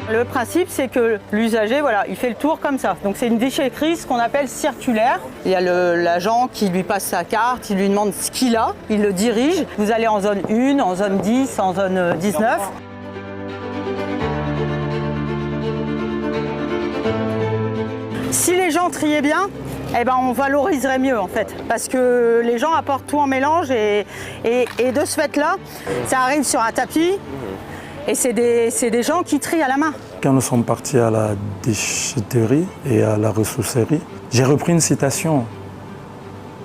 Le principe, c'est que l'usager, voilà, il fait le tour comme ça. Donc c'est une déchetterie, ce qu'on appelle circulaire. Il y a l'agent qui lui passe sa carte, il lui demande ce qu'il a, il le dirige. Vous allez en zone 1, en zone 10, en zone 19. Si les gens triaient bien, eh ben on valoriserait mieux en fait. Parce que les gens apportent tout en mélange et de ce fait-là, ça arrive sur un tapis. Et c'est des gens qui trient à la main. Quand nous sommes partis à la déchetterie et à la ressourcerie, j'ai repris une citation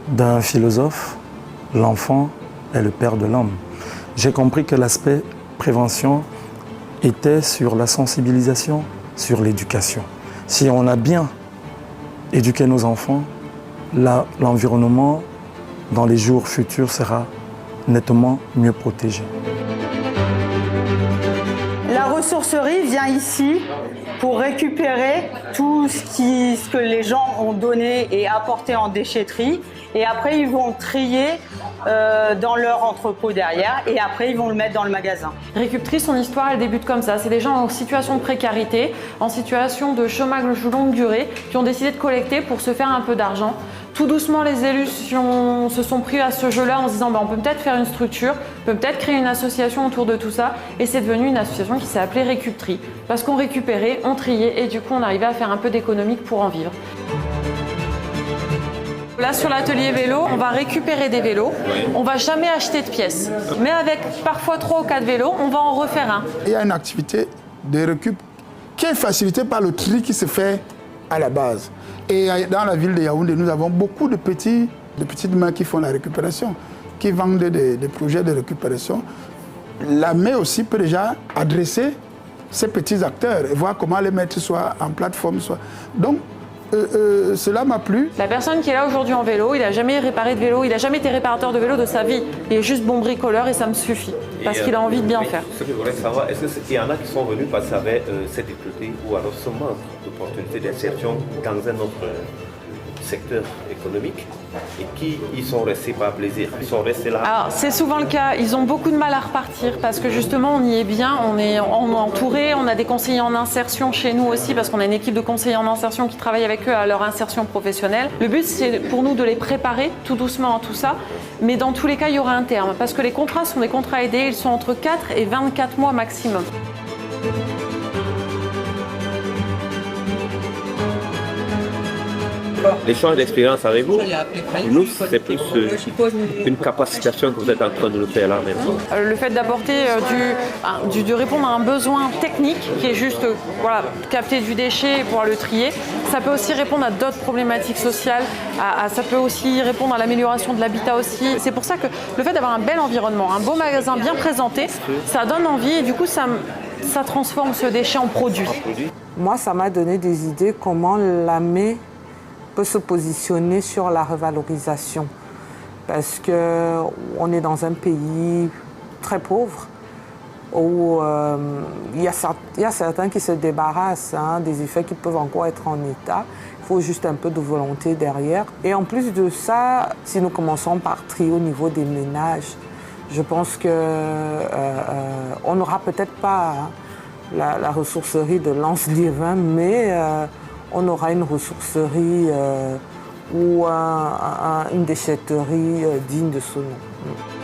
d'un philosophe, l'enfant est le père de l'homme. J'ai compris que l'aspect prévention était sur la sensibilisation, sur l'éducation. Si on a bien éduqué nos enfants, l'environnement dans les jours futurs sera nettement mieux protégé. La ressourcerie vient ici pour récupérer tout ce que les gens ont donné et apporté en déchetterie. Et après, ils vont trier dans leur entrepôt derrière et après, ils vont le mettre dans le magasin. Récup'Tri, son histoire, elle débute comme ça. C'est des gens en situation de précarité, en situation de chômage longue durée, qui ont décidé de collecter pour se faire un peu d'argent. Tout doucement, les élus se sont pris à ce jeu-là en se disant on peut peut-être faire une structure, on peut peut-être créer une association autour de tout ça. Et c'est devenu une association qui s'est appelée Récup'Tri. Parce qu'on récupérait, on triait et du coup, on arrivait à faire un peu d'économique pour en vivre. Là, sur l'atelier vélo, on va récupérer des vélos. On va jamais acheter de pièces. Mais avec parfois 3 ou 4 vélos, on va en refaire un. Il y a une activité de récup qui est facilitée par le tri qui se fait à la base. Et dans la ville de Yaoundé, nous avons beaucoup de petites mains qui font la récupération, qui vendent des projets de récupération. La main aussi peut déjà adresser ces petits acteurs et voir comment les mettre soit en plateforme, soit... Donc, cela m'a plu. La personne qui est là aujourd'hui en vélo, il n'a jamais réparé de vélo, il n'a jamais été réparateur de vélo de sa vie. Il est juste bon bricoleur et ça me suffit, parce qu'il a envie de bien faire. Ce que je voudrais savoir, est-ce qu'il y en a qui sont venus parce qu'ils avaient cette difficulté ou alors ce manque d'opportunité d'insertion dans un autre secteur économique et qui y sont restés par plaisir, ils sont restés là? Alors c'est souvent le cas, ils ont beaucoup de mal à repartir parce que justement on y est bien, on est entouré, on a des conseillers en insertion chez nous aussi parce qu'on a une équipe de conseillers en insertion qui travaille avec eux à leur insertion professionnelle. Le but c'est pour nous de les préparer tout doucement à tout ça, mais dans tous les cas il y aura un terme parce que les contrats sont des contrats aidés, ils sont entre 4 et 24 mois maximum. L'échange d'expérience avec vous, nous, c'est plus une capacitation que vous êtes en train de nous faire là maintenant. Le fait d'apporter de répondre à un besoin technique qui est juste voilà, capter du déchet et pouvoir le trier, ça peut aussi répondre à d'autres problématiques sociales, ça peut aussi répondre à l'amélioration de l'habitat aussi. C'est pour ça que le fait d'avoir un bel environnement, un beau magasin bien présenté, ça donne envie et du coup ça transforme ce déchet en produit. Moi, ça m'a donné des idées comment l'AME peut se positionner sur la revalorisation parce qu'on est dans un pays très pauvre où il y a certains qui se débarrassent des effets qui peuvent encore être en état. Il faut juste un peu de volonté derrière. Et en plus de ça, si nous commençons par trier au niveau des ménages, je pense qu'on n'aura peut-être pas la ressourcerie de Lens-Liévin, mais on aura une ressourcerie ou une déchetterie digne de ce nom.